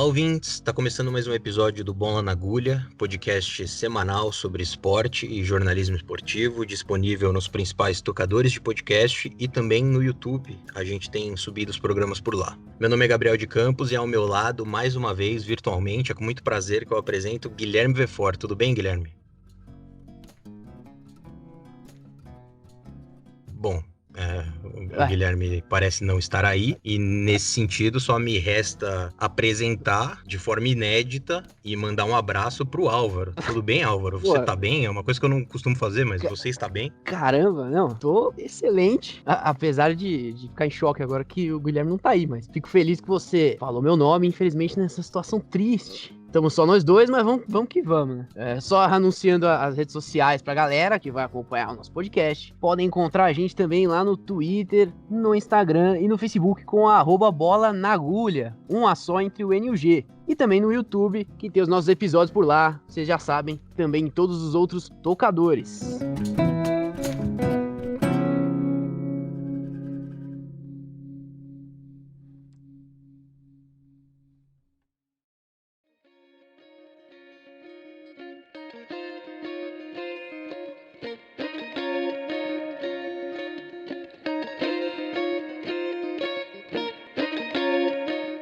Olá, ouvintes! Está começando mais um episódio do Bola na Agulha, podcast semanal sobre esporte e jornalismo esportivo, disponível nos principais tocadores de podcast e também no YouTube. A gente tem subido os programas por lá. Meu nome é Gabriel de Campos e ao meu lado, mais uma vez, virtualmente, é com muito prazer que eu apresento Guilherme Vefort. Tudo bem, Guilherme? Bom, o Guilherme parece não estar aí e nesse sentido só me resta apresentar de forma inédita e mandar um abraço pro Álvaro. Tudo bem, Álvaro? Você tá bem? É uma coisa que eu não costumo fazer, mas você está bem? Caramba, não, tô excelente. Apesar de ficar em choque agora que o Guilherme não tá aí, mas fico feliz que você falou meu nome, infelizmente nessa situação triste. Estamos só nós dois, mas vamos que vamos, né? Só anunciando as redes sociais pra galera que vai acompanhar o nosso podcast. Podem encontrar a gente também lá no Twitter, no Instagram e no Facebook com a @bola na agulha. Um a só entre o N e o G. E também no YouTube, que tem os nossos episódios por lá, vocês já sabem, também em todos os outros tocadores.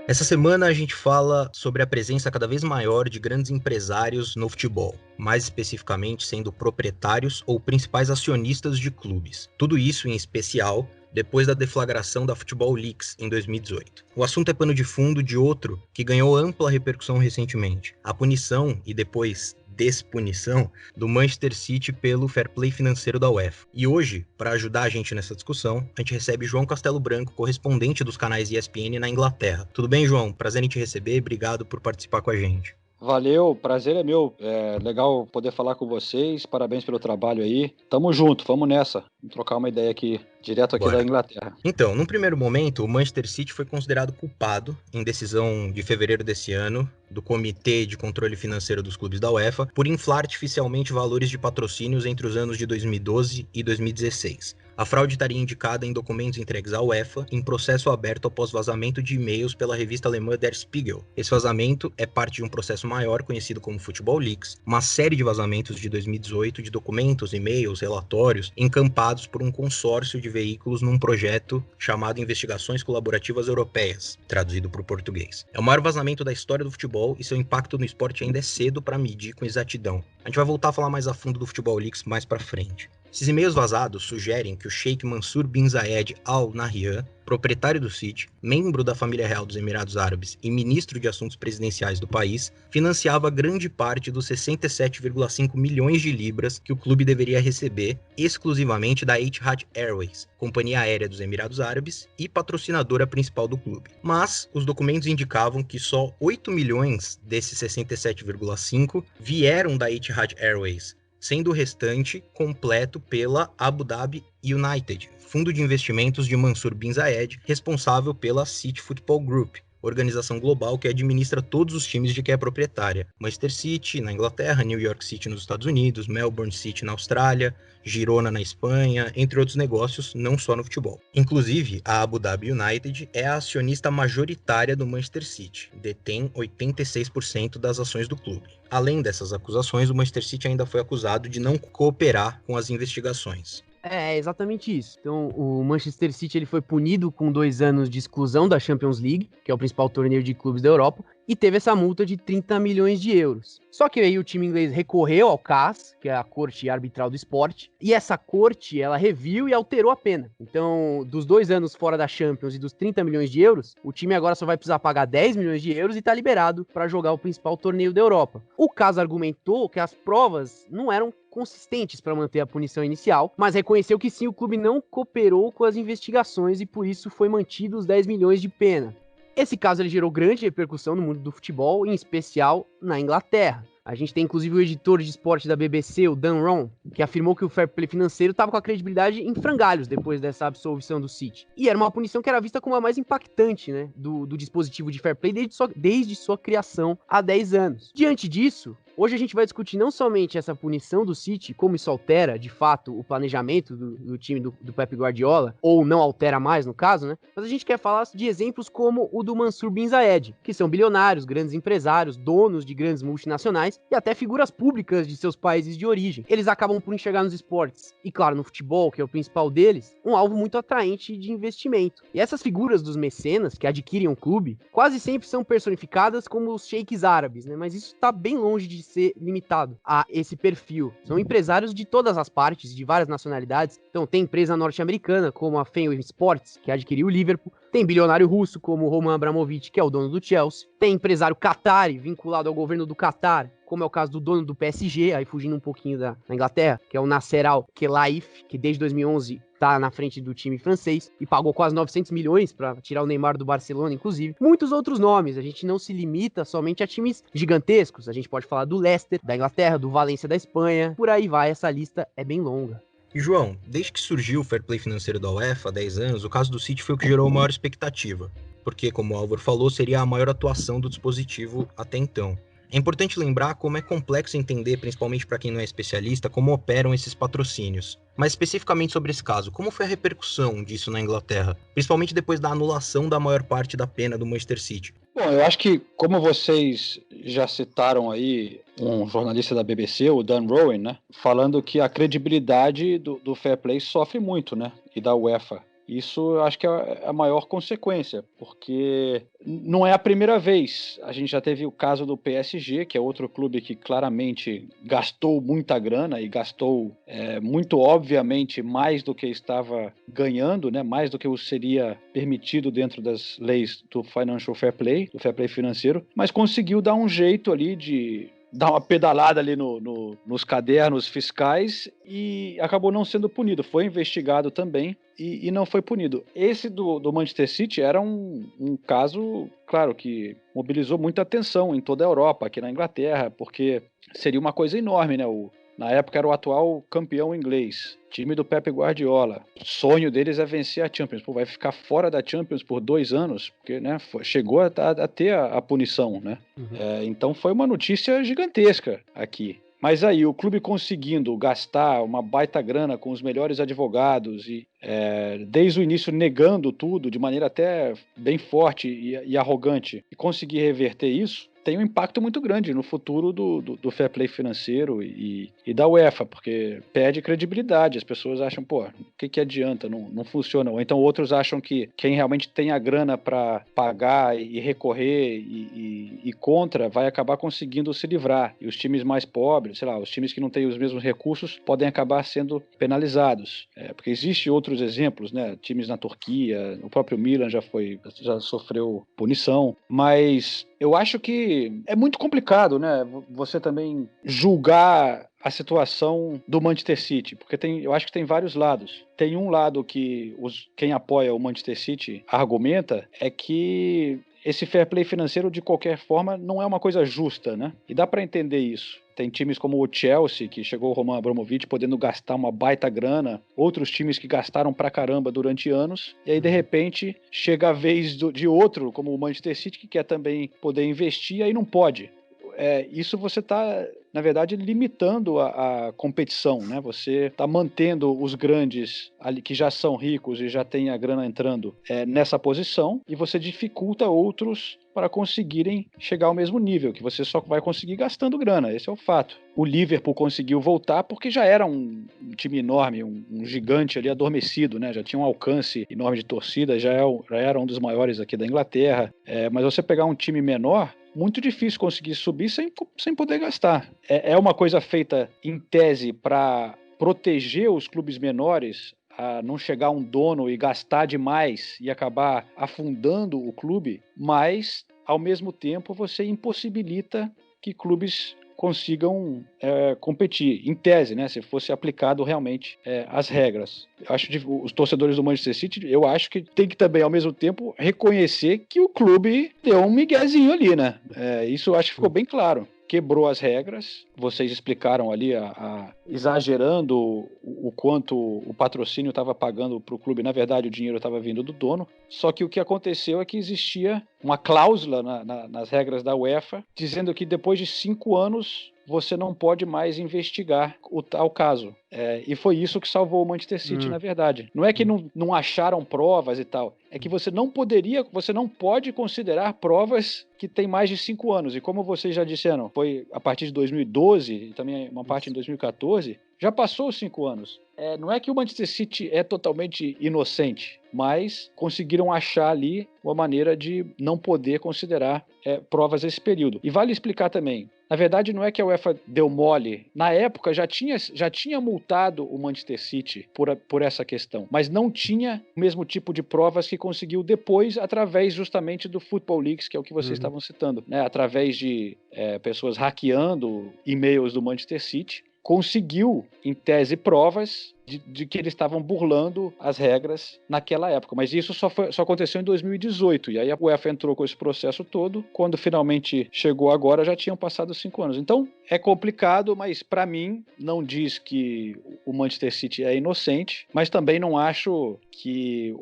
Essa semana a gente fala sobre a presença cada vez maior de grandes empresários no futebol, mais especificamente sendo proprietários ou principais acionistas de clubes. Tudo isso em especial depois da deflagração da Football Leaks em 2018. O assunto é pano de fundo de outro que ganhou ampla repercussão recentemente: a punição e depois despunição do Manchester City pelo fair play financeiro da UEFA. E hoje, para ajudar a gente nessa discussão, a gente recebe João Castelo Branco, correspondente dos canais ESPN na Inglaterra. Tudo bem, João? Prazer em te receber, obrigado por participar com a gente. Valeu, prazer é meu, é legal poder falar com vocês, parabéns pelo trabalho aí, tamo junto, vamos nessa, vamos trocar uma ideia aqui, direto aqui da Inglaterra. Então, num primeiro momento, o Manchester City foi considerado culpado em decisão de fevereiro desse ano do Comitê de Controle Financeiro dos Clubes da UEFA por inflar artificialmente valores de patrocínios entre os anos de 2012 e 2016. A fraude estaria indicada em documentos entregues à UEFA em processo aberto após vazamento de e-mails pela revista alemã Der Spiegel. Esse vazamento é parte de um processo maior conhecido como Football Leaks, uma série de vazamentos de 2018 de documentos, e-mails, relatórios encampados por um consórcio de veículos num projeto chamado Investigações Colaborativas Europeias, traduzido para o português. É o maior vazamento da história do futebol e seu impacto no esporte ainda é cedo para medir com exatidão. A gente vai voltar a falar mais a fundo do Football Leaks mais para frente. Esses e-mails vazados sugerem que o Sheikh Mansour bin Zayed Al Nahyan, proprietário do City, membro da família real dos Emirados Árabes e ministro de assuntos presidenciais do país, financiava grande parte dos 67,5 milhões de libras que o clube deveria receber exclusivamente da Etihad Airways, companhia aérea dos Emirados Árabes e patrocinadora principal do clube. Mas os documentos indicavam que só 8 milhões desses 67,5 vieram da Etihad Airways, sendo o restante completo pela Abu Dhabi United, fundo de investimentos de Mansour bin Zayed, responsável pela City Football Group, organização global que administra todos os times de que é proprietária. Manchester City na Inglaterra, New York City nos Estados Unidos, Melbourne City na Austrália, Girona na Espanha, entre outros negócios, não só no futebol. Inclusive, a Abu Dhabi United é a acionista majoritária do Manchester City, detém 86% das ações do clube. Além dessas acusações, o Manchester City ainda foi acusado de não cooperar com as investigações. É exatamente isso. Então, o Manchester City ele foi punido com 2 anos de exclusão da Champions League, que é o principal torneio de clubes da Europa, e teve essa multa de 30 milhões de euros. Só que aí o time inglês recorreu ao CAS, que é a Corte Arbitral do Esporte, e essa corte, ela reviu e alterou a pena. Então, dos 2 anos fora da Champions e dos 30 milhões de euros, o time agora só vai precisar pagar 10 milhões de euros e tá liberado para jogar o principal torneio da Europa. O CAS argumentou que as provas não eram consistentes para manter a punição inicial, mas reconheceu que sim, o clube não cooperou com as investigações e por isso foi mantido os 10 milhões de pena. Esse caso ele gerou grande repercussão no mundo do futebol, em especial na Inglaterra. A gente tem inclusive o editor de esporte da BBC, o Dan Ron, que afirmou que o fair play financeiro estava com a credibilidade em frangalhos depois dessa absolvição do City. E era uma punição que era vista como a mais impactante, né, do dispositivo de fair play desde sua criação há 10 anos. Diante disso, Hoje a gente vai discutir não somente essa punição do City, como isso altera, de fato, o planejamento do time do Pep Guardiola, ou não altera mais, no caso, né? Mas a gente quer falar de exemplos como o do Mansur Bin Zayed, que são bilionários, grandes empresários, donos de grandes multinacionais e até figuras públicas de seus países de origem. Eles acabam por enxergar nos esportes, e claro, no futebol, que é o principal deles, um alvo muito atraente de investimento. E essas figuras dos mecenas, que adquirem um clube, quase sempre são personificadas como os sheiks árabes, né? Mas isso está bem longe de ser limitado a esse perfil. São empresários de todas as partes, de várias nacionalidades. Então tem empresa norte-americana, como a Fenway Sports, que adquiriu o Liverpool. Tem bilionário russo, como o Roman Abramovich, que é o dono do Chelsea. Tem empresário qatari, vinculado ao governo do Qatar, como é o caso do dono do PSG, aí fugindo um pouquinho da Inglaterra, que é o Nasser Al-Khelaifi, que desde 2011 tá na frente do time francês e pagou quase 900 milhões para tirar o Neymar do Barcelona, inclusive. Muitos outros nomes, a gente não se limita somente a times gigantescos, a gente pode falar do Leicester, da Inglaterra, do Valência da Espanha, por aí vai, essa lista é bem longa. E João, desde que surgiu o fair play financeiro da UEFA há 10 anos, o caso do City foi o que gerou a maior expectativa, porque, como o Álvaro falou, seria a maior atuação do dispositivo até então. É importante lembrar como é complexo entender, principalmente para quem não é especialista, como operam esses patrocínios. Mas especificamente sobre esse caso, como foi a repercussão disso na Inglaterra? Principalmente depois da anulação da maior parte da pena do Manchester City. Bom, eu acho que, como vocês já citaram aí, um jornalista da BBC, o Dan Rowan, né, falando que a credibilidade do fair play sofre muito, né, e da UEFA. Isso eu acho que é a maior consequência, porque não é a primeira vez. A gente já teve o caso do PSG, que é outro clube que claramente gastou muita grana e gastou muito obviamente mais do que estava ganhando, né? Mais do que seria permitido dentro das leis do Financial Fair Play, do Fair Play financeiro, mas conseguiu dar um jeito ali de dar uma pedalada ali nos cadernos fiscais e acabou não sendo punido. Foi investigado também e não foi punido. Esse do Manchester City era um caso, claro, que mobilizou muita atenção em toda a Europa, aqui na Inglaterra, porque seria uma coisa enorme, né? Na época era o atual campeão inglês, time do Pep Guardiola. O sonho deles é vencer a Champions. Pô, vai ficar fora da Champions por 2 anos, porque, né, chegou a ter a punição, né? Uhum. Então foi uma notícia gigantesca aqui. Mas aí o clube conseguindo gastar uma baita grana com os melhores advogados e desde o início negando tudo de maneira até bem forte e arrogante e conseguir reverter isso, tem um impacto muito grande no futuro do fair play financeiro e da UEFA, porque perde credibilidade. As pessoas acham, pô, o que adianta? Não funciona. Ou então outros acham que quem realmente tem a grana para pagar e recorrer e contra vai acabar conseguindo se livrar. E os times mais pobres, sei lá, os times que não têm os mesmos recursos podem acabar sendo penalizados. Porque existem outros exemplos, né? Times na Turquia, o próprio Milan já sofreu punição, mas eu acho que é muito complicado, né? Você também julgar a situação do Manchester City, porque eu acho que tem vários lados. Tem um lado que quem apoia o Manchester City argumenta é que esse fair play financeiro, de qualquer forma, não é uma coisa justa, né? E dá para entender isso. Tem times como o Chelsea, que chegou o Roman Abramovich podendo gastar uma baita grana, outros times que gastaram pra caramba durante anos, e aí de repente chega a vez de outro, como o Manchester City, que quer também poder investir, e aí não pode. Isso você está, na verdade, limitando a competição, né? Você está mantendo os grandes ali que já são ricos e já têm a grana entrando nessa posição, e você dificulta outros para conseguirem chegar ao mesmo nível, que você só vai conseguir gastando grana. Esse é o fato. O Liverpool conseguiu voltar porque já era um time enorme, um gigante ali adormecido, né? Já tinha um alcance enorme de torcida, já era um dos maiores aqui da Inglaterra. Mas você pegar um time menor, muito difícil conseguir subir sem poder gastar. É uma coisa feita em tese para proteger os clubes menores, a não chegar um dono e gastar demais e acabar afundando o clube, mas ao mesmo tempo você impossibilita que clubes consigam competir, em tese, né, se fosse aplicado realmente as regras. Eu acho que os torcedores do Manchester City, eu acho que tem que também, ao mesmo tempo, reconhecer que o clube deu um miguezinho ali, né? Isso eu acho que ficou bem claro. quebrou as regras. Vocês explicaram ali, exagerando o quanto o patrocínio estava pagando para o clube. Na verdade, o dinheiro estava vindo do dono. Só que o que aconteceu é que existia uma cláusula nas regras da UEFA dizendo que depois de 5 anos você não pode mais investigar o tal caso. E foi isso que salvou o Manchester City, na verdade. Não é que não acharam provas e tal, é que você não pode considerar provas que têm mais de 5 anos. E como vocês já disseram, foi a partir de 2012 e também uma parte em 2014, já passou os 5 anos. Não é que o Manchester City é totalmente inocente, mas conseguiram achar ali uma maneira de não poder considerar provas desse período. E vale explicar também, na verdade não é que a UEFA deu mole, na época já tinha multado o Manchester City por essa questão, mas não tinha o mesmo tipo de provas que conseguiu depois através justamente do Football Leaks, que é o que vocês estavam citando, né? Através de pessoas hackeando e-mails do Manchester City, conseguiu, em tese, provas de que eles estavam burlando as regras naquela época. Mas isso só aconteceu em 2018. E aí a UEFA entrou com esse processo todo. Quando finalmente chegou agora, já tinham passado 5 anos. Então, é complicado, mas para mim, não diz que o Manchester City é inocente, mas também não acho que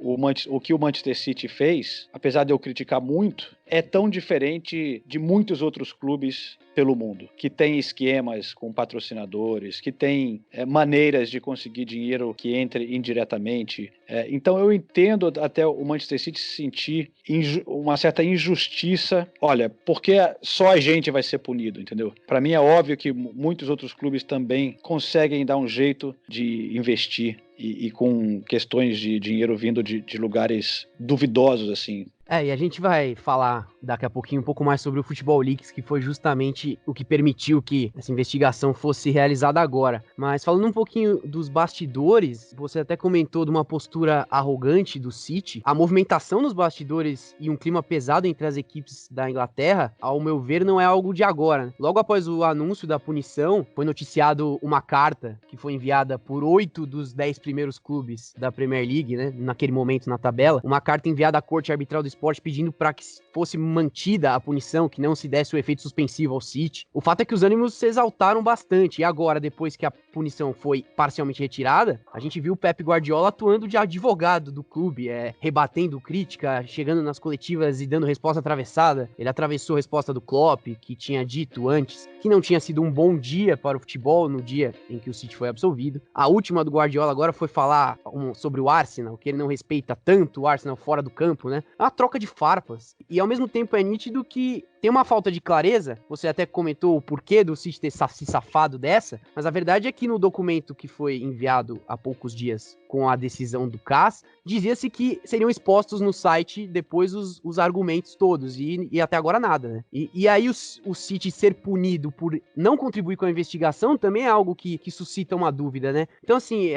o que o Manchester City fez, apesar de eu criticar muito, é tão diferente de muitos outros clubes pelo mundo, que tem esquemas com patrocinadores, que tem maneiras de conseguir dinheiro que entre indiretamente. Então eu entendo até o Manchester City sentir uma certa injustiça. Olha, porque só a gente vai ser punido, entendeu? Para mim é óbvio que muitos outros clubes também conseguem dar um jeito de investir e com questões de dinheiro vindo de lugares duvidosos, assim. E a gente vai falar daqui a pouquinho um pouco mais sobre o Football Leaks, que foi justamente o que permitiu que essa investigação fosse realizada agora. Mas falando um pouquinho dos bastidores, você até comentou de uma postura arrogante do City. A movimentação nos bastidores e um clima pesado entre as equipes da Inglaterra, ao meu ver, não é algo de agora, né? Logo após o anúncio da punição, foi noticiado uma carta que foi enviada por 8 dos 10 primeiros clubes da Premier League, né? Naquele momento na tabela, uma carta enviada à Corte Arbitral do Esporte pedindo para que fosse mantida a punição, que não se desse o efeito suspensivo ao City. O fato é que os ânimos se exaltaram bastante, e agora, depois que a punição foi parcialmente retirada, a gente viu o Pep Guardiola atuando de advogado do clube, rebatendo crítica, chegando nas coletivas e dando resposta atravessada. Ele atravessou a resposta do Klopp, que tinha dito antes que não tinha sido um bom dia para o futebol no dia em que o City foi absolvido. A última do Guardiola agora foi falar sobre o Arsenal, que ele não respeita tanto o Arsenal fora do campo, né? É uma troca de farpas. E ao mesmo tempo é nítido que tem uma falta de clareza. Você até comentou o porquê do City ter se safado dessa, mas a verdade é que no documento que foi enviado há poucos dias com a decisão do CAS, dizia-se que seriam expostos no site depois os argumentos todos, e até agora nada, né? E aí o City ser punido por não contribuir com a investigação também é algo que suscita uma dúvida, né? Então assim,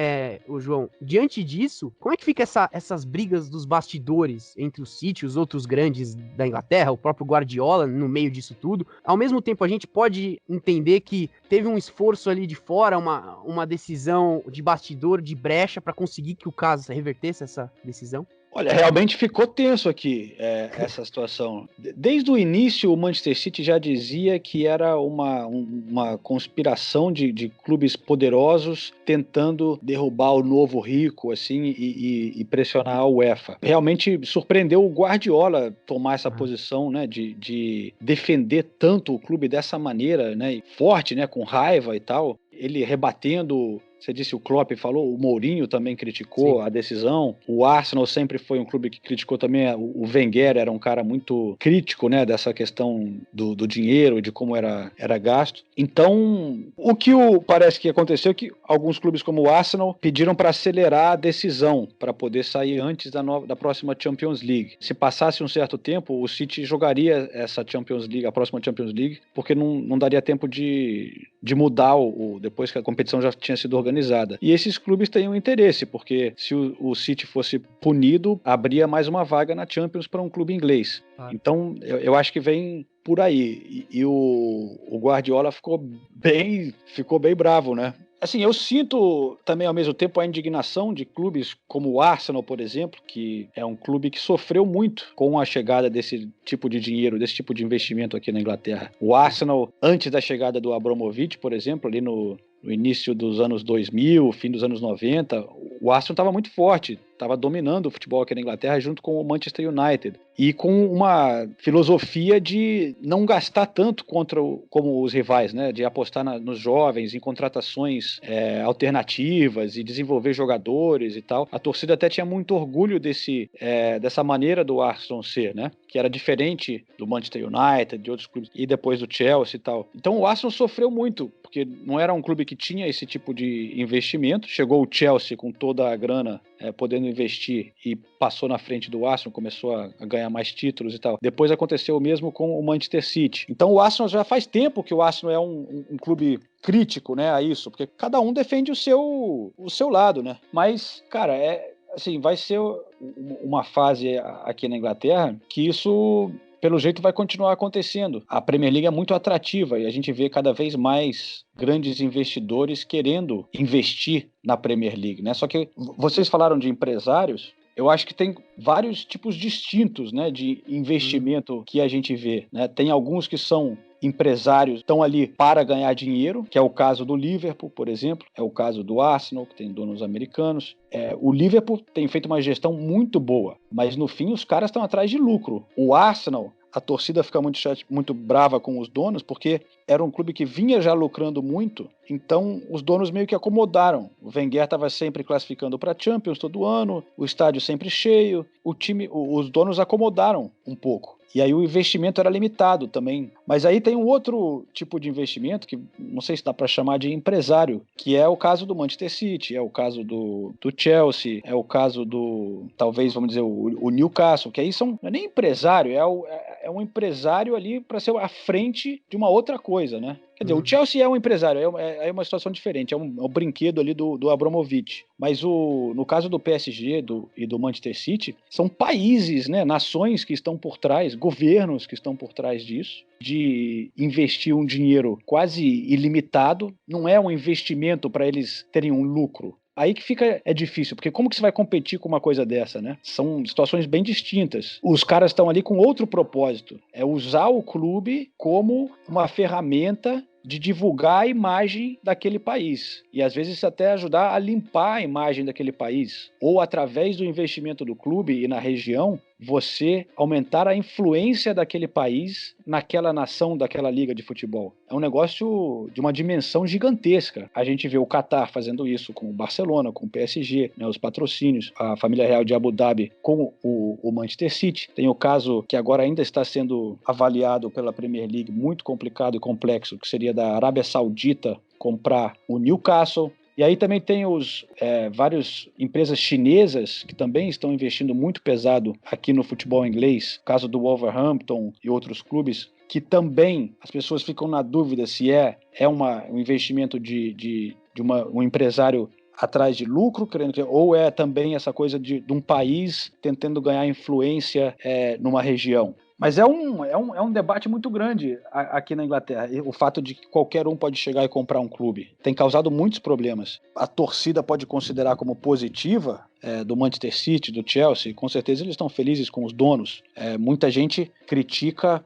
o João, diante disso, como é que fica essas brigas dos bastidores entre o City e os outros grandes da Inglaterra, o próprio Guardiola no meio disso tudo? Ao mesmo tempo, a gente pode entender que teve um esforço ali de fora, uma decisão de bastidor, de brecha, para conseguir que o caso revertesse essa decisão? Olha, realmente ficou tenso aqui essa situação. Desde o início, o Manchester City já dizia que era uma conspiração de clubes poderosos tentando derrubar o novo rico, assim, e pressionar a UEFA. Realmente surpreendeu o Guardiola tomar essa posição, né, de defender tanto o clube dessa maneira, né, forte, né, com raiva e tal. Ele rebatendo. Você disse, o Klopp falou, o Mourinho também criticou a decisão, o Arsenal sempre foi um clube que criticou também, o Wenger era um cara muito crítico, né, dessa questão do dinheiro, de como era gasto. Então, o que parece que aconteceu é que alguns clubes como o Arsenal pediram para acelerar a decisão, para poder sair antes da próxima Champions League. Se passasse um certo tempo, o City jogaria essa Champions League, a próxima Champions League, porque não daria tempo de mudar depois que a competição já tinha sido organizada. E esses clubes têm um interesse, porque se o City fosse punido, abria mais uma vaga na Champions para um clube inglês. Então, eu acho que vem por aí. E o Guardiola ficou bem bravo, né? Assim, eu sinto também ao mesmo tempo a indignação de clubes como o Arsenal, por exemplo, que é um clube que sofreu muito com a chegada desse tipo de dinheiro, desse tipo de investimento aqui na Inglaterra. O Arsenal, antes da chegada do Abramovich, por exemplo, ali no início dos anos 2000, fim dos anos 90, o Arsenal estava muito forte, estava dominando o futebol aqui na Inglaterra junto com o Manchester United e com uma filosofia de não gastar tanto como os rivais, né? De apostar nos jovens, em contratações alternativas e desenvolver jogadores e tal. A torcida até tinha muito orgulho dessa maneira do Arsenal ser, né? Que era diferente do Manchester United, de outros clubes, e depois do Chelsea e tal. Então o Arsenal sofreu muito, porque não era um clube que tinha esse tipo de investimento. Chegou o Chelsea com toda a grana, podendo investir, e passou na frente do Arsenal, começou a ganhar mais títulos e tal. Depois aconteceu o mesmo com o Manchester City. Então o Arsenal, já faz tempo que o Arsenal é um clube crítico, né, a isso, porque cada um defende o seu lado, né? Mas, cara, assim, vai ser uma fase aqui na Inglaterra que isso, pelo jeito, vai continuar acontecendo. A Premier League é muito atrativa e a gente vê cada vez mais grandes investidores querendo investir na Premier League, né? Só que vocês falaram de empresários. Eu acho que tem vários tipos distintos, né, de investimento que a gente vê, né? Tem alguns que são empresários, estão ali para ganhar dinheiro, que é o caso do Liverpool, por exemplo, é o caso do Arsenal, que tem donos americanos. O Liverpool tem feito uma gestão muito boa, mas no fim os caras estão atrás de lucro. O Arsenal, a torcida fica muito brava com os donos, porque era um clube que vinha já lucrando muito, então os donos meio que acomodaram. O Wenger estava sempre classificando para Champions todo ano, o estádio sempre cheio, os donos acomodaram um pouco. E aí o investimento era limitado também. Mas aí tem um outro tipo de investimento, que não sei se dá para chamar de empresário, que é o caso do Manchester City, é o caso do Chelsea, é o caso talvez, vamos dizer, o Newcastle, que aí não é nem empresário, é um empresário ali para ser à frente de uma outra coisa, né? Quer dizer, o Chelsea é um empresário, é uma situação diferente, é um brinquedo ali do Abramovich. Mas no caso do PSG e do Manchester City, são países, né, nações que estão por trás, governos que estão por trás disso, de investir um dinheiro quase ilimitado. Não é um investimento para eles terem um lucro. Aí que é difícil, porque como que você vai competir com uma coisa dessa, né? São situações bem distintas. Os caras estão ali com outro propósito, é usar o clube como uma ferramenta de divulgar a imagem daquele país. E às vezes até ajudar a limpar a imagem daquele país. Ou através do investimento do clube e na região, você aumentar a influência daquele país naquela nação, daquela liga de futebol. É um negócio de uma dimensão gigantesca. A gente vê o Qatar fazendo isso com o Barcelona, com o PSG, né, os patrocínios, a família real de Abu Dhabi com o Manchester City. Tem o caso que agora ainda está sendo avaliado pela Premier League, muito complicado e complexo, que seria da Arábia Saudita comprar o Newcastle. E aí também tem várias empresas chinesas que também estão investindo muito pesado aqui no futebol inglês, caso do Wolverhampton e outros clubes, que também as pessoas ficam na dúvida se um investimento de um empresário atrás de lucro, ou é também essa coisa de um país tentando ganhar influência numa região. Mas é um debate muito grande aqui na Inglaterra. O fato de que qualquer um pode chegar e comprar um clube tem causado muitos problemas. A torcida pode considerar como positiva, do Manchester City, do Chelsea. Com certeza eles estão felizes com os donos. Muita gente critica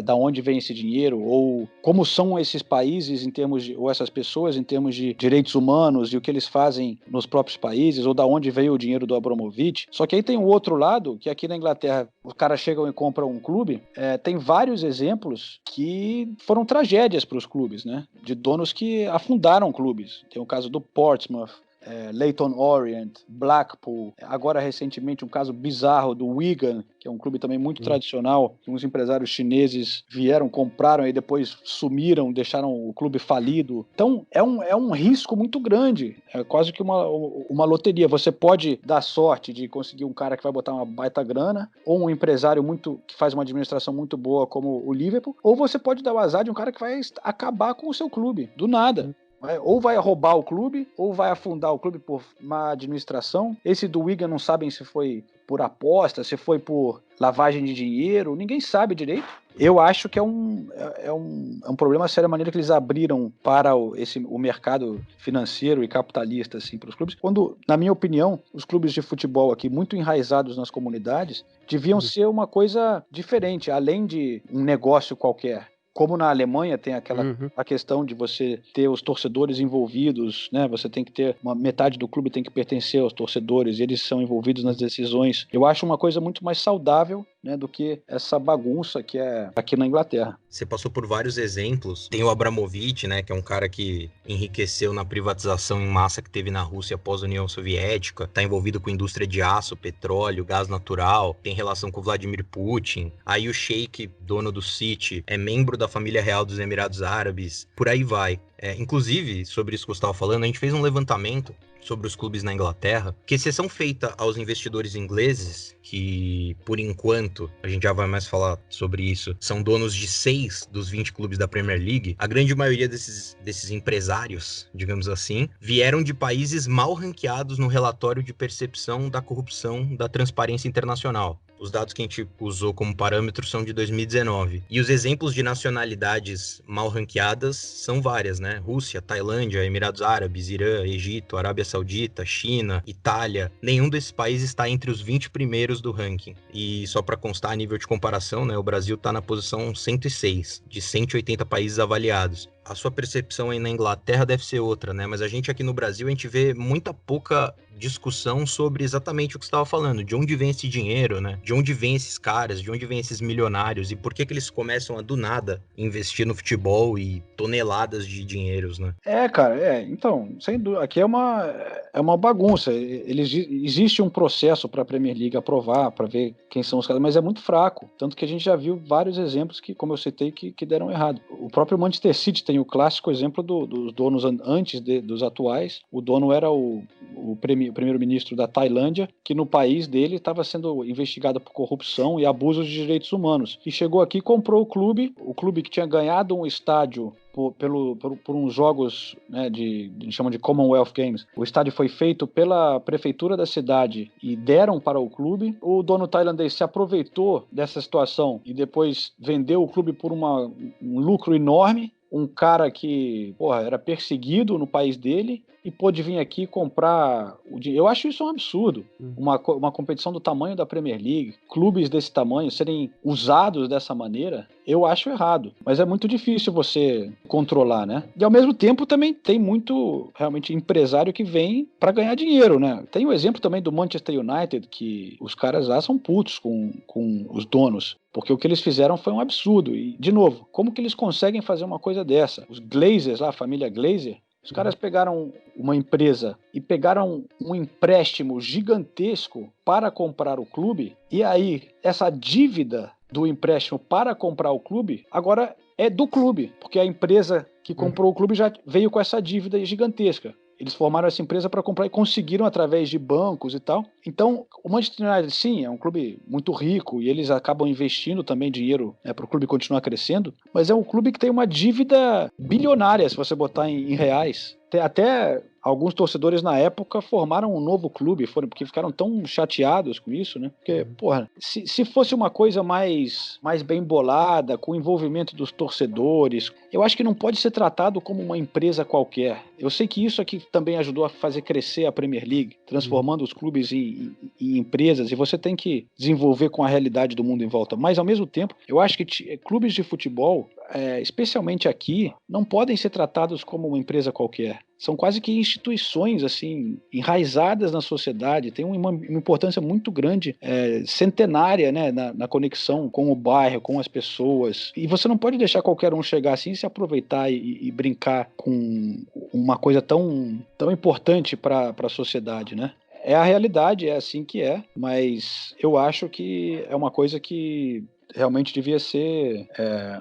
da onde vem esse dinheiro, ou como são esses países ou essas pessoas em termos de direitos humanos e o que eles fazem nos próprios países, ou da onde veio o dinheiro do Abramovich. Só que aí tem o outro lado, que aqui na Inglaterra os caras chegam e compram um clube, tem vários exemplos que foram tragédias para os clubes, né? De donos que afundaram clubes. Tem o caso do Portsmouth, Leyton Orient, Blackpool, agora recentemente um caso bizarro do Wigan, que é um clube também muito tradicional, que uns empresários chineses vieram, compraram e depois sumiram, deixaram o clube falido. Então é um risco muito grande, é quase que uma loteria. Você pode dar sorte de conseguir um cara que vai botar uma baita grana, ou um empresário que faz uma administração muito boa como o Liverpool, ou você pode dar o azar de um cara que vai acabar com o seu clube, do nada. Ou vai roubar o clube, ou vai afundar o clube por má administração. Esse do Wigan não sabem se foi por aposta, se foi por lavagem de dinheiro, ninguém sabe direito. Eu acho que é um problema sério a maneira que eles abriram para o mercado financeiro e capitalista assim, para os clubes. Quando, na minha opinião, os clubes de futebol aqui, muito enraizados nas comunidades, deviam ser uma coisa diferente, além de um negócio qualquer. Como na Alemanha tem a questão de você ter os torcedores envolvidos, né? Você tem que ter metade do clube tem que pertencer aos torcedores, e eles são envolvidos nas decisões. Eu acho uma coisa muito mais saudável, né, do que essa bagunça que é aqui na Inglaterra. Você passou por vários exemplos. Tem o Abramovich, né, que é um cara que enriqueceu na privatização em massa que teve na Rússia após a União Soviética, está envolvido com indústria de aço, petróleo, gás natural, tem relação com o Vladimir Putin. Aí o Sheik, dono do City, é membro da família real dos Emirados Árabes, por aí vai. Inclusive, sobre isso que você estava falando, a gente fez um levantamento sobre os clubes na Inglaterra, que exceção feita aos investidores ingleses, que por enquanto, a gente já vai mais falar sobre isso, são donos de 6 dos 20 clubes da Premier League, a grande maioria desses empresários, digamos assim, vieram de países mal ranqueados no relatório de percepção da corrupção da Transparência Internacional. Os dados que a gente usou como parâmetro são de 2019. E os exemplos de nacionalidades mal ranqueadas são várias, né? Rússia, Tailândia, Emirados Árabes, Irã, Egito, Arábia Saudita, China, Itália. Nenhum desses países está entre os 20 primeiros do ranking. E só para constar a nível de comparação, né? O Brasil está na posição 106, de 180 países avaliados. A sua percepção aí na Inglaterra deve ser outra, né? Mas a gente aqui no Brasil, a gente vê muita pouca discussão sobre exatamente o que você estava falando, de onde vem esse dinheiro, né? De onde vem esses caras, de onde vem esses milionários e por que eles começam a, do nada, investir no futebol e toneladas de dinheiros, né? Cara, então, sem dúvida, aqui é uma bagunça. Existe um processo para a Premier League aprovar, para ver quem são os caras, mas é muito fraco, tanto que a gente já viu vários exemplos que, como eu citei, que deram errado. O próprio Manchester City tem o clássico exemplo dos donos antes dos atuais. O dono era o primeiro-ministro da Tailândia, que no país dele estava sendo investigado por corrupção e abusos de direitos humanos. E chegou aqui e comprou o clube que tinha ganhado um estádio por uns jogos, né, chama de Commonwealth Games. O estádio foi feito pela prefeitura da cidade e deram para o clube. O dono tailandês se aproveitou dessa situação e depois vendeu o clube por um lucro enorme. Um cara que, era perseguido no país dele e pôde vir aqui comprar o dinheiro. Eu acho isso um absurdo. Uma competição do tamanho da Premier League, clubes desse tamanho serem usados dessa maneira, eu acho errado. Mas é muito difícil você controlar, né? E ao mesmo tempo também tem muito, realmente, empresário que vem para ganhar dinheiro, né? Tem o exemplo também do Manchester United, que os caras lá são putos com os donos. Porque o que eles fizeram foi um absurdo. E, de novo, como que eles conseguem fazer uma coisa dessa? Os Glazers lá, a família Glazer, os caras pegaram uma empresa e pegaram um empréstimo gigantesco para comprar o clube, e aí essa dívida do empréstimo para comprar o clube agora é do clube, porque a empresa que comprou o clube já veio com essa dívida gigantesca. Eles formaram essa empresa para comprar e conseguiram através de bancos e tal. Então, o Manchester United, sim, é um clube muito rico e eles acabam investindo também dinheiro, né, para o clube continuar crescendo, mas é um clube que tem uma dívida bilionária, se você botar em reais. Até alguns torcedores na época formaram um novo clube, porque ficaram tão chateados com isso, né? Porque, se fosse uma coisa mais bem bolada, com o envolvimento dos torcedores, eu acho que não pode ser tratado como uma empresa qualquer. Eu sei que isso aqui também ajudou a fazer crescer a Premier League, transformando os clubes em empresas, e você tem que desenvolver com a realidade do mundo em volta. Mas, ao mesmo tempo, eu acho que clubes de futebol, especialmente aqui, não podem ser tratados como uma empresa qualquer. São quase que instituições assim, enraizadas na sociedade, tem uma importância muito grande, centenária, né, na conexão com o bairro, com as pessoas. E você não pode deixar qualquer um chegar assim e se aproveitar e brincar com uma coisa tão importante para a sociedade, né? É a realidade, é assim que é, mas eu acho que é uma coisa que realmente devia ser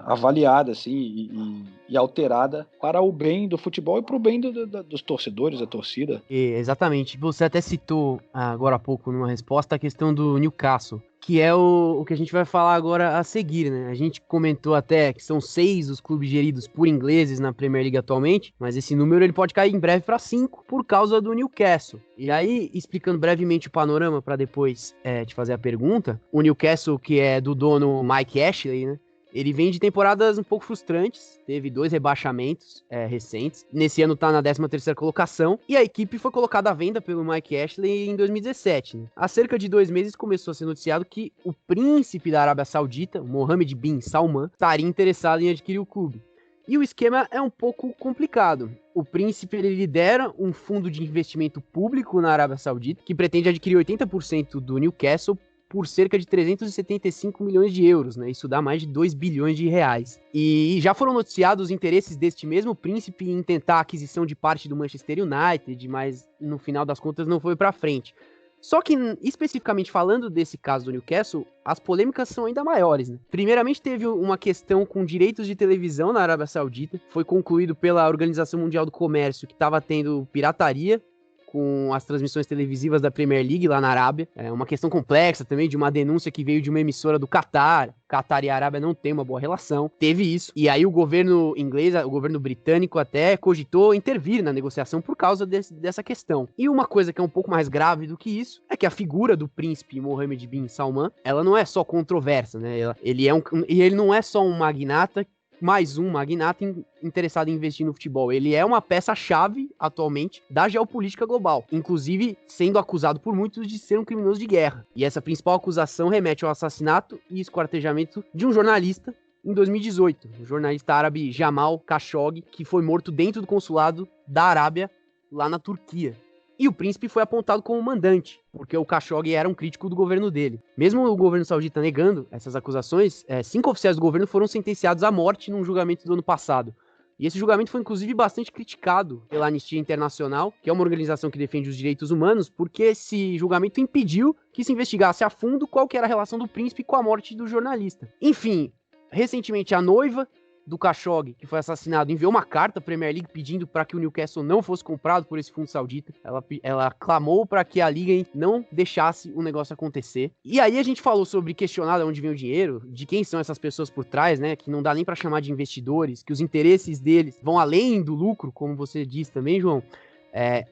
avaliada assim, e alterada para o bem do futebol e para o bem dos torcedores, da torcida. Exatamente. Você até citou agora há pouco, numa resposta, a questão do Newcastle, que é o que a gente vai falar agora a seguir, né? A gente comentou até que são 6 os clubes geridos por ingleses na Premier League atualmente, mas esse número ele pode cair em breve para 5 por causa do Newcastle. E aí, explicando brevemente o panorama para depois te fazer a pergunta, o Newcastle, que é do dono Mike Ashley, né? Ele vem de temporadas um pouco frustrantes, teve 2 rebaixamentos recentes. Nesse ano tá na 13ª colocação, e a equipe foi colocada à venda pelo Mike Ashley em 2017. Né? Há cerca de 2 meses começou a ser noticiado que o príncipe da Arábia Saudita, Mohammed bin Salman, estaria interessado em adquirir o clube. E o esquema é um pouco complicado. O príncipe ele lidera um fundo de investimento público na Arábia Saudita, que pretende adquirir 80% do Newcastle por cerca de 375 milhões de euros, né? Isso dá mais de 2 bilhões de reais. E já foram noticiados os interesses deste mesmo príncipe em tentar a aquisição de parte do Manchester United, mas no final das contas não foi para frente. Só que, especificamente falando desse caso do Newcastle, as polêmicas são ainda maiores, né? Primeiramente, teve uma questão com direitos de televisão na Arábia Saudita. Foi concluído pela Organização Mundial do Comércio que estava tendo pirataria com as transmissões televisivas da Premier League lá na Arábia. É uma questão complexa também, de uma denúncia que veio de uma emissora do Catar. Catar e a Arábia não têm uma boa relação. Teve isso. E aí o governo inglês, o governo britânico até cogitou intervir na negociação por causa dessa questão. E uma coisa que é um pouco mais grave do que isso é que a figura do príncipe Mohammed bin Salman, ela não é só controversa, né? Ele não é só um magnata, mais um magnata interessado em investir no futebol. Ele é uma peça-chave, atualmente, da geopolítica global, inclusive sendo acusado por muitos de ser um criminoso de guerra. E essa principal acusação remete ao assassinato e esquartejamento de um jornalista em 2018, o jornalista árabe Jamal Khashoggi, que foi morto dentro do consulado da Arábia, lá na Turquia. E o príncipe foi apontado como mandante, porque o Khashoggi era um crítico do governo dele. Mesmo o governo saudita negando essas acusações, 5 oficiais do governo foram sentenciados à morte num julgamento do ano passado. E esse julgamento foi, inclusive, bastante criticado pela Anistia Internacional, que é uma organização que defende os direitos humanos, porque esse julgamento impediu que se investigasse a fundo qual que era a relação do príncipe com a morte do jornalista. Enfim, recentemente a noiva do Khashoggi, que foi assassinado, enviou uma carta à Premier League pedindo para que o Newcastle não fosse comprado por esse fundo saudita. Ela clamou para que a Liga não deixasse o negócio acontecer. E aí a gente falou sobre questionar de onde vem o dinheiro, de quem são essas pessoas por trás, né? Que não dá nem para chamar de investidores, que os interesses deles vão além do lucro, como você disse também, João.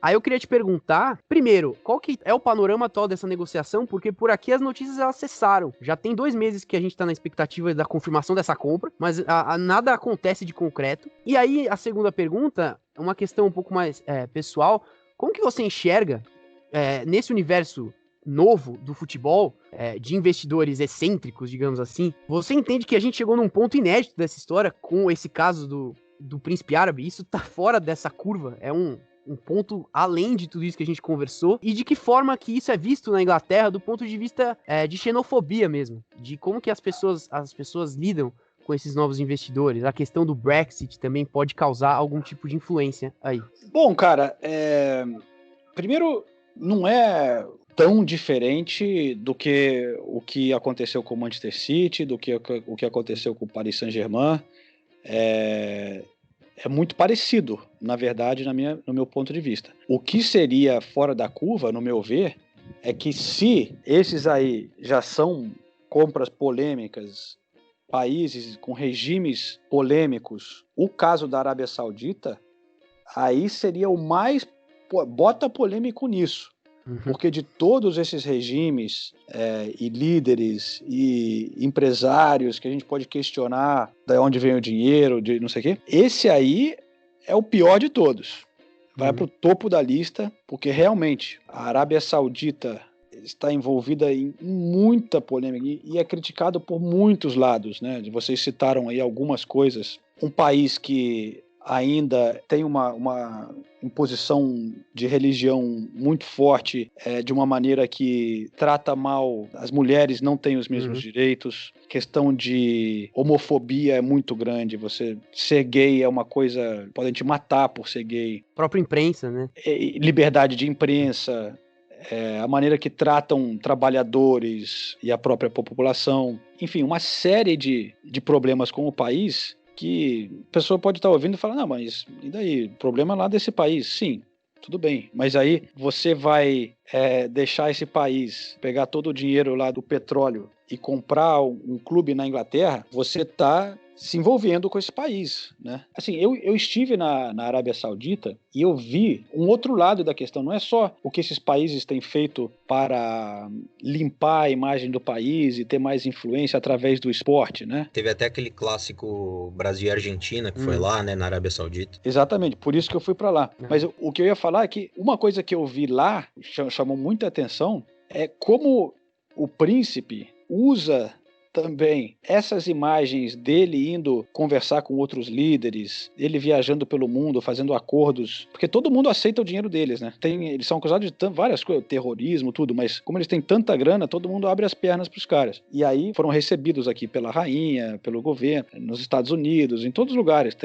Aí eu queria te perguntar, primeiro, qual que é o panorama atual dessa negociação? Porque por aqui as notícias elas cessaram. Já tem 2 meses que a gente tá na expectativa da confirmação dessa compra, mas nada acontece de concreto. E aí a segunda pergunta, uma questão um pouco mais pessoal, como que você enxerga nesse universo novo do futebol, de investidores excêntricos, digamos assim, você entende que a gente chegou num ponto inédito dessa história com esse caso do príncipe árabe? Isso tá fora dessa curva, é um ponto além de tudo isso que a gente conversou, e de que forma que isso é visto na Inglaterra do ponto de vista de xenofobia mesmo, de como que as pessoas lidam com esses novos investidores. A questão do Brexit também pode causar algum tipo de influência aí. Bom, cara, primeiro, não é tão diferente do que o que aconteceu com o Manchester City, do que o que aconteceu com o Paris Saint-Germain. É muito parecido, na verdade, no meu ponto de vista. O que seria fora da curva, no meu ver, é que se esses aí já são compras polêmicas, países com regimes polêmicos, o caso da Arábia Saudita, aí seria o mais bota polêmico nisso. Porque de todos esses regimes e líderes e empresários que a gente pode questionar de onde vem o dinheiro, de não sei o quê, esse aí é o pior de todos. Vai para o topo da lista, porque realmente a Arábia Saudita está envolvida em muita polêmica e é criticado por muitos lados, né? Vocês citaram aí algumas coisas. Um país que ainda tem uma imposição de religião muito forte, de uma maneira que trata mal as mulheres, não têm os mesmos direitos. Questão de homofobia é muito grande. Você ser gay é uma coisa, podem te matar por ser gay. A própria imprensa, né? Liberdade de imprensa, a maneira que tratam trabalhadores e a própria população. Enfim, uma série de problemas com o país que a pessoa pode estar ouvindo e falar, não, mas e daí? Problema lá desse país. Sim, tudo bem. Mas aí você vai deixar esse país pegar todo o dinheiro lá do petróleo e comprar um clube na Inglaterra, você está se envolvendo com esse país, né? Assim, eu estive na Arábia Saudita e eu vi um outro lado da questão. Não é só o que esses países têm feito para limpar a imagem do país e ter mais influência através do esporte, né? Teve até aquele clássico Brasil e Argentina que foi lá, né, na Arábia Saudita. Exatamente, por isso que eu fui para lá. Mas o que eu ia falar é que uma coisa que eu vi lá, chamou muita atenção, é como o príncipe usa também essas imagens dele indo conversar com outros líderes, ele viajando pelo mundo, fazendo acordos, porque todo mundo aceita o dinheiro deles, né? Eles são acusados de várias coisas, terrorismo, tudo, mas como eles têm tanta grana, todo mundo abre as pernas pros caras. E aí foram recebidos aqui pela rainha, pelo governo, nos Estados Unidos, em todos os lugares.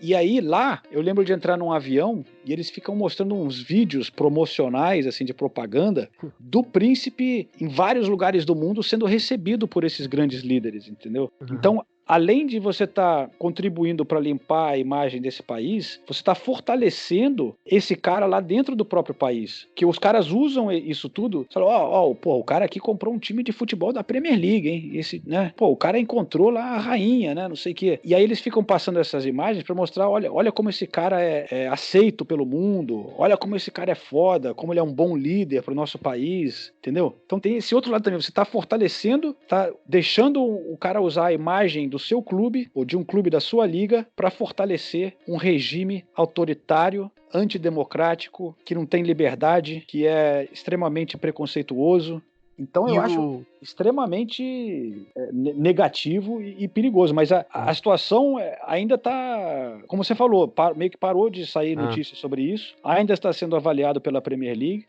E aí lá, eu lembro de entrar num avião e eles ficam mostrando uns vídeos promocionais, assim, de propaganda, do príncipe em vários lugares do mundo sendo recebido por esses grandes líderes, entendeu? Então, além de você estar contribuindo para limpar a imagem desse país, você está fortalecendo esse cara lá dentro do próprio país. Que os caras usam isso tudo. Falam, o cara aqui comprou um time de futebol da Premier League, hein? Né? O cara encontrou lá a rainha, né? Não sei o quê. E aí eles ficam passando essas imagens para mostrar, olha como esse cara é aceito pelo mundo, olha como esse cara é foda, como ele é um bom líder para o nosso país, entendeu? Então tem esse outro lado também. Você está fortalecendo, está deixando o cara usar a imagem do seu clube ou de um clube da sua liga para fortalecer um regime autoritário, antidemocrático, que não tem liberdade, que é extremamente preconceituoso. Então eu acho extremamente negativo e perigoso, mas a situação ainda está, como você falou, meio que parou de sair notícias sobre isso, ainda está sendo avaliado pela Premier League.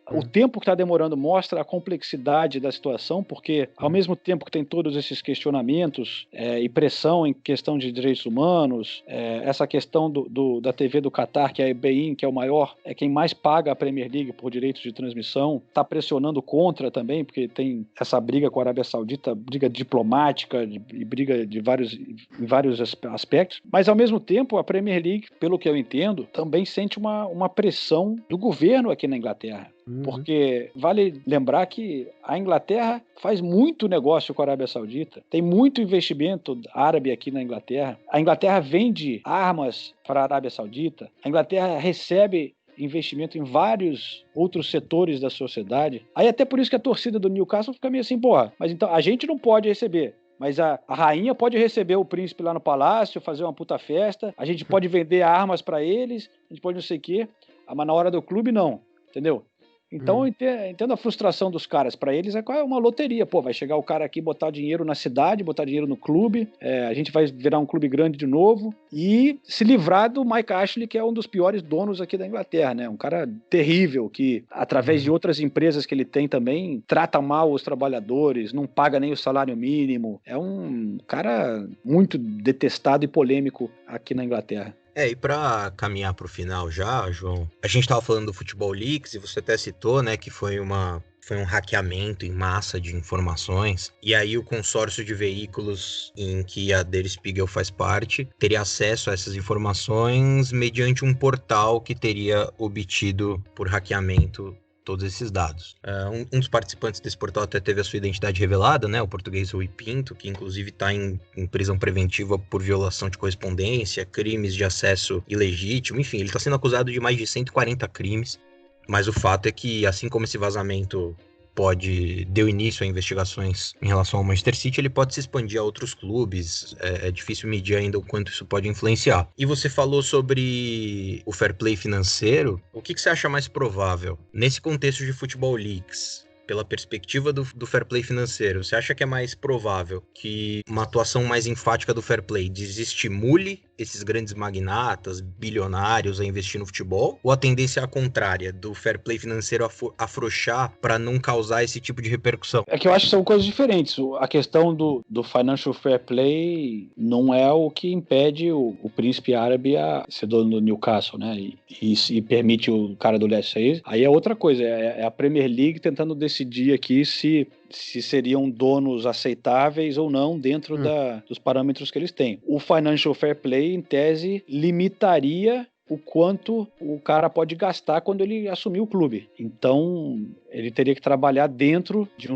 O tempo que está demorando mostra a complexidade da situação, porque ao mesmo tempo que tem todos esses questionamentos e pressão em questão de direitos humanos, essa questão da TV do Catar, que é a beIN, que é o maior, é quem mais paga a Premier League por direitos de transmissão, está pressionando contra também, porque tem essa briga com a Arábia Saudita, briga diplomática e briga em vários aspectos, mas ao mesmo tempo a Premier League, pelo que eu entendo, também sente uma pressão do governo aqui na Inglaterra. Porque vale lembrar que a Inglaterra faz muito negócio com a Arábia Saudita, tem muito investimento árabe aqui na Inglaterra. A Inglaterra vende armas para a Arábia Saudita, a Inglaterra recebe investimento em vários outros setores da sociedade. Aí até por isso que a torcida do Newcastle fica meio assim, mas então a gente não pode receber. Mas a rainha pode receber o príncipe lá no palácio, fazer uma puta festa, a gente pode vender armas para eles, a gente pode não sei o quê, mas na hora do clube não, entendeu? Então eu entendo a frustração dos caras. Para eles é uma loteria. Vai chegar o cara aqui, botar dinheiro na cidade, botar dinheiro no clube, a gente vai virar um clube grande de novo e se livrar do Mike Ashley, que é um dos piores donos aqui da Inglaterra, né? Um cara terrível que, através de outras empresas que ele tem também, trata mal os trabalhadores, não paga nem o salário mínimo. É um cara muito detestado e polêmico aqui na Inglaterra. E para caminhar para o final já, João, a gente estava falando do Football Leaks e você até citou, né, que foi um hackeamento em massa de informações, e aí o consórcio de veículos em que a Der Spiegel faz parte teria acesso a essas informações mediante um portal que teria obtido por hackeamento todos esses dados. Um dos participantes desse portal até teve a sua identidade revelada, né, o português Rui Pinto, que inclusive está em prisão preventiva por violação de correspondência, crimes de acesso ilegítimo, enfim, ele está sendo acusado de mais de 140 crimes, mas o fato é que, assim como esse vazamento deu início a investigações em relação ao Manchester City, ele pode se expandir a outros clubes, é difícil medir ainda o quanto isso pode influenciar. E você falou sobre o fair play financeiro, o que você acha mais provável? Nesse contexto de Football Leaks, pela perspectiva do fair play financeiro, você acha que é mais provável que uma atuação mais enfática do fair play desestimule esses grandes magnatas, bilionários a investir no futebol? Ou a tendência é a contrária, do fair play financeiro afrouxar para não causar esse tipo de repercussão? É que eu acho que são coisas diferentes. A questão do financial fair play não é o que impede o príncipe árabe a ser dono do Newcastle, né? E permite o cara do Leicester. Aí é outra coisa, é a Premier League tentando decidir aqui se seriam donos aceitáveis ou não dentro dos parâmetros que eles têm. O Financial Fair Play, em tese, limitaria o quanto o cara pode gastar quando ele assumir o clube. Então, ele teria que trabalhar dentro de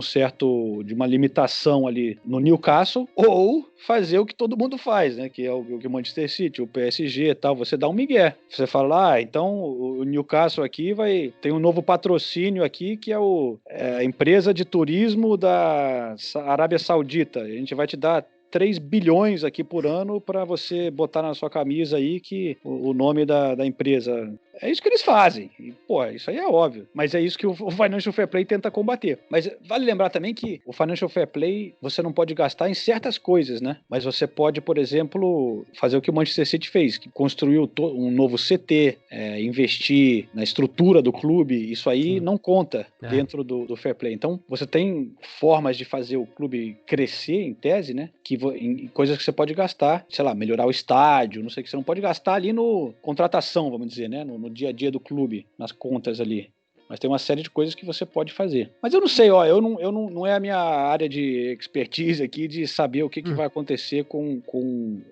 uma limitação ali no Newcastle, ou fazer o que todo mundo faz, né? Que é o que o Manchester City, o PSG e tal. Você dá um migué. Você fala, então o Newcastle aqui tem um novo patrocínio aqui, que é a empresa de turismo da Arábia Saudita. A gente vai te dar 3 bilhões aqui por ano para você botar na sua camisa aí que o nome da empresa. É isso que eles fazem. E, isso aí é óbvio. Mas é isso que o Financial Fair Play tenta combater. Mas vale lembrar também que o Financial Fair Play você não pode gastar em certas coisas, né? Mas você pode, por exemplo, fazer o que o Manchester City fez, que construiu um novo CT, investir na estrutura do clube. Isso aí não conta dentro do Fair Play. Então, você tem formas de fazer o clube crescer, em tese, né? Em coisas que você pode gastar, sei lá, melhorar o estádio, não sei o que, você não pode gastar ali no contratação, vamos dizer, né, no dia a dia do clube, nas contas ali. Mas tem uma série de coisas que você pode fazer. Mas eu não sei, não é a minha área de expertise aqui de saber o que vai acontecer com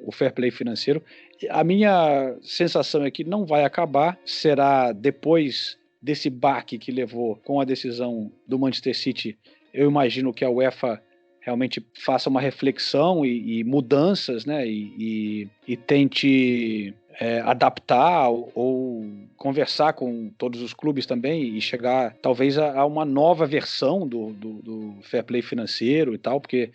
o fair play financeiro. A minha sensação é que não vai acabar, será depois desse baque que levou com a decisão do Manchester City. Eu imagino que a UEFA realmente faça uma reflexão e mudanças, né, e tente adaptar ou conversar com todos os clubes também e chegar talvez a uma nova versão do fair play financeiro e tal, porque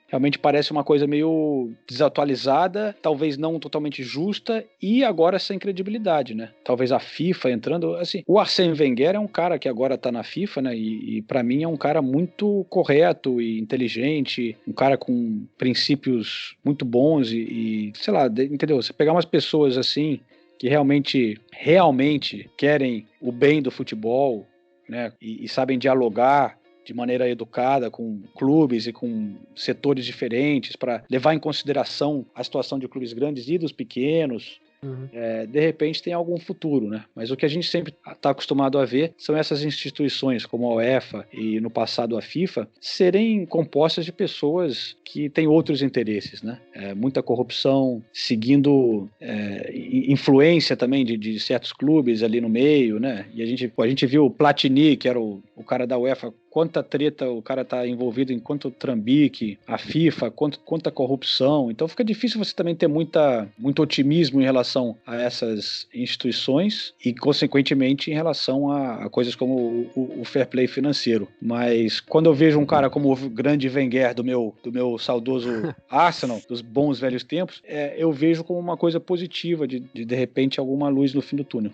realmente parece uma coisa meio desatualizada, talvez não totalmente justa e agora sem credibilidade, né? Talvez a FIFA entrando... Assim, o Arsène Wenger é um cara que agora tá na FIFA, né? E para mim é um cara muito correto e inteligente, um cara com princípios muito bons e sei lá, entendeu? Você pegar umas pessoas assim que realmente querem o bem do futebol, né? E sabem dialogar de maneira educada com clubes e com setores diferentes para levar em consideração a situação de clubes grandes e dos pequenos. De repente tem algum futuro, né? Mas o que a gente sempre está acostumado a ver são essas instituições como a UEFA e no passado a FIFA serem compostas de pessoas que têm outros interesses, né? Muita corrupção, seguindo influência também de certos clubes ali no meio, né? E a gente viu o Platini, que era o cara da UEFA, quanta treta o cara tá envolvido em quanto trambique, a FIFA, quanta corrupção. Então fica difícil você também ter muito otimismo em relação a essas instituições e, consequentemente, em relação a coisas como o fair play financeiro. Mas quando eu vejo um cara como o grande Wenger do meu saudoso Arsenal, dos bons velhos tempos, eu vejo como uma coisa positiva de repente, alguma luz no fim do túnel.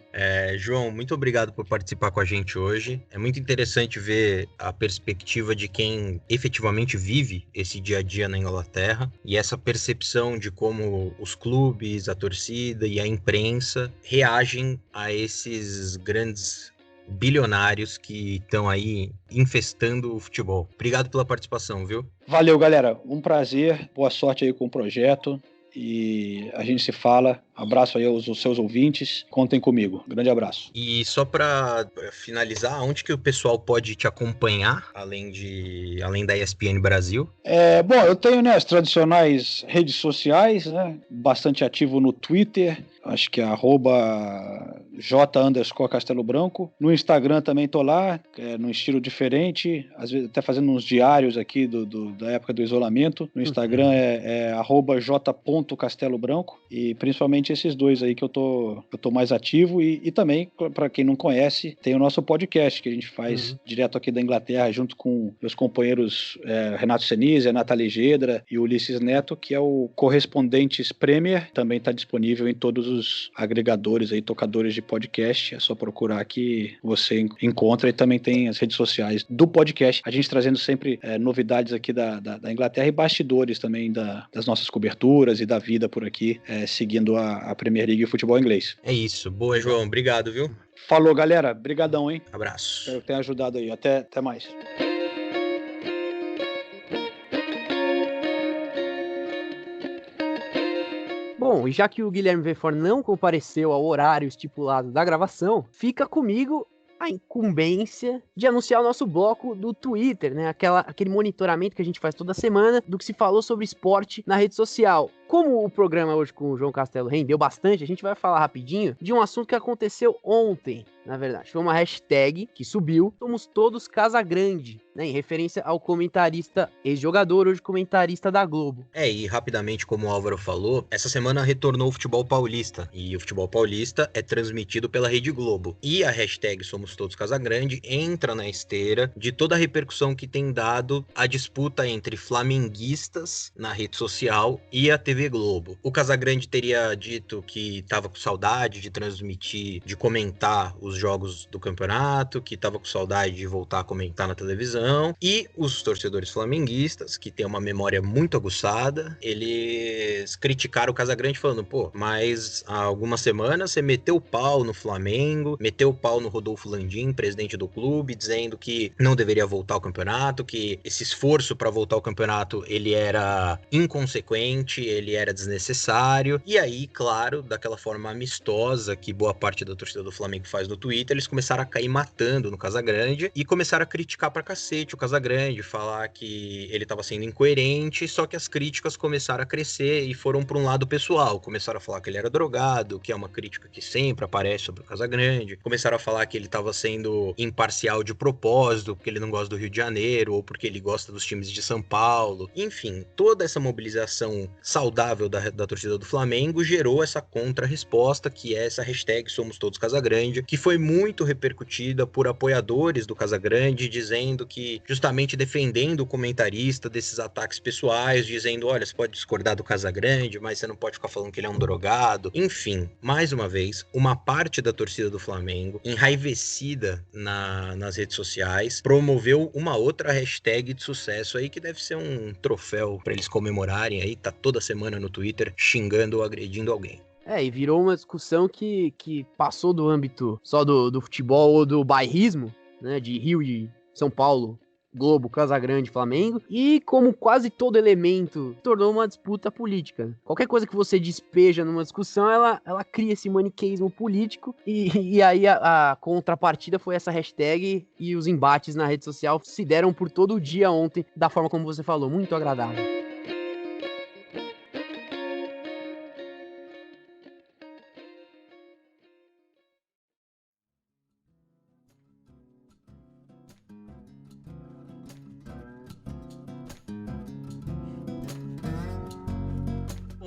João, muito obrigado por participar com a gente hoje. É muito interessante ver a perspectiva de quem efetivamente vive esse dia a dia na Inglaterra e essa percepção de como os clubes, a torcida e a imprensa reagem a esses grandes bilionários que estão aí infestando o futebol. Obrigado pela participação, viu? Valeu, galera. Um prazer. Boa sorte aí com o projeto. E a gente se fala. Abraço aí aos seus ouvintes. Contem comigo. Grande abraço. E só para finalizar, onde que o pessoal pode te acompanhar, além da ESPN Brasil? Bom, eu tenho, né, as tradicionais redes sociais, né? Bastante ativo no Twitter. Acho que é @J_Castelo Branco. No Instagram também tô lá, num estilo diferente, às vezes até fazendo uns diários aqui da época do isolamento. No Instagram é @J_Castelo Branco, e principalmente esses dois aí que eu tô mais ativo, e também, para quem não conhece, tem o nosso podcast que a gente faz direto aqui da Inglaterra, junto com meus companheiros Renato Senise, a Nathalie Gedra e o Ulisses Neto, que é o Correspondentes Premier. Também está disponível em todos os agregadores aí, tocadores de podcast. É só procurar que você encontra, e também tem as redes sociais do podcast. A gente trazendo sempre novidades aqui da Inglaterra e bastidores também das nossas coberturas e da vida por aqui, seguindo a Premier League e o futebol inglês. É isso. Boa, João. Obrigado, viu? Falou, galera. Brigadão, hein? Abraço. Espero que tenha ajudado aí. Até mais. Bom, e já que o Guilherme Vefor não compareceu ao horário estipulado da gravação, fica comigo a incumbência de anunciar o nosso bloco do Twitter, né? Aquele monitoramento que a gente faz toda semana do que se falou sobre esporte na rede social. como o programa hoje com o João Castelo rendeu bastante, a gente vai falar rapidinho de um assunto que aconteceu ontem, na verdade. Foi uma hashtag que subiu, somos todos Casagrande, né, em referência ao comentarista, ex-jogador, hoje comentarista da Globo. E rapidamente, como o Álvaro falou, essa semana retornou o futebol paulista, e o futebol paulista é transmitido pela Rede Globo. E a hashtag Somos Todos Casagrande entra na esteira de toda a repercussão que tem dado a disputa entre flamenguistas na rede social e a TV Globo. O Casagrande teria dito que estava com saudade de transmitir, de comentar os jogos do campeonato, que estava com saudade de voltar a comentar na televisão, e os torcedores flamenguistas, que têm uma memória muito aguçada, eles criticaram o Casagrande falando, mas há algumas semanas você meteu o pau no Flamengo, meteu o pau no Rodolfo Landim, presidente do clube, dizendo que não deveria voltar ao campeonato, que esse esforço para voltar ao campeonato, ele era inconsequente, ele era desnecessário, e aí, claro, daquela forma amistosa que boa parte da torcida do Flamengo faz no Twitter, eles começaram a cair matando no Casagrande e começaram a criticar pra cacete o Casagrande, falar que ele tava sendo incoerente, só que as críticas começaram a crescer e foram pra um lado pessoal, começaram a falar que ele era drogado, que é uma crítica que sempre aparece sobre o Casagrande, começaram a falar que ele tava sendo imparcial de propósito, porque ele não gosta do Rio de Janeiro, ou porque ele gosta dos times de São Paulo, enfim, toda essa mobilização saudável da torcida do Flamengo gerou essa contra-resposta, que é essa hashtag Somos Todos Casagrande, que foi muito repercutida por apoiadores do Casagrande, dizendo que, justamente defendendo o comentarista desses ataques pessoais, dizendo, olha, você pode discordar do Casagrande, mas você não pode ficar falando que ele é um drogado. Enfim, mais uma vez, uma parte da torcida do Flamengo, enraivecida nas redes sociais, promoveu uma outra hashtag de sucesso aí, que deve ser um troféu para eles comemorarem aí, tá toda semana no Twitter xingando ou agredindo alguém. E virou uma discussão que passou do âmbito só do futebol ou do bairrismo, né, de Rio e São Paulo, Globo, Casagrande, Flamengo, e como quase todo elemento, tornou uma disputa política. Qualquer coisa que você despeja numa discussão, ela cria esse maniqueísmo político, e aí a contrapartida foi essa hashtag, e os embates na rede social se deram por todo o dia ontem, da forma como você falou, muito agradável.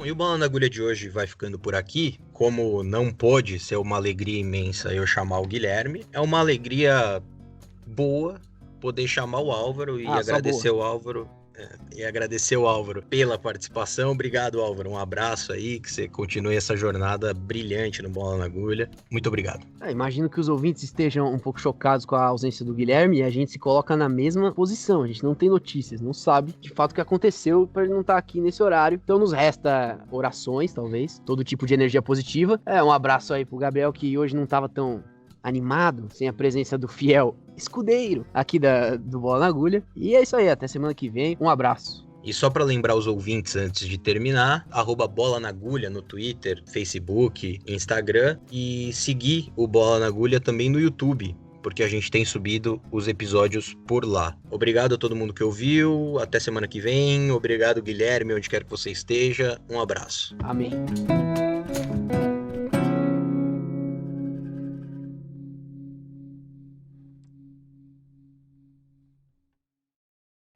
E o Bola na Agulha de hoje vai ficando por aqui. Como não pôde ser uma alegria imensa eu chamar o Guilherme, é uma alegria boa poder chamar o Álvaro e agradecer o Álvaro. E agradecer o Álvaro pela participação. Obrigado, Álvaro. Um abraço aí, que você continue essa jornada brilhante no Bola na Agulha. Muito obrigado. Imagino que os ouvintes estejam um pouco chocados com a ausência do Guilherme, e a gente se coloca na mesma posição. A gente não tem notícias, não sabe de fato o que aconteceu para ele não estar aqui nesse horário. Então nos resta orações, talvez, todo tipo de energia positiva. Um abraço aí pro Gabriel, que hoje não estava tão animado, sem a presença do fiel escudeiro aqui do Bola na Agulha. E é isso aí, até semana que vem. Um abraço. E só para lembrar os ouvintes antes de terminar, @Bola na Agulha no Twitter, Facebook, Instagram, e seguir o Bola na Agulha também no YouTube, porque a gente tem subido os episódios por lá. Obrigado a todo mundo que ouviu, até semana que vem. Obrigado, Guilherme, onde quer que você esteja. Um abraço. Amém.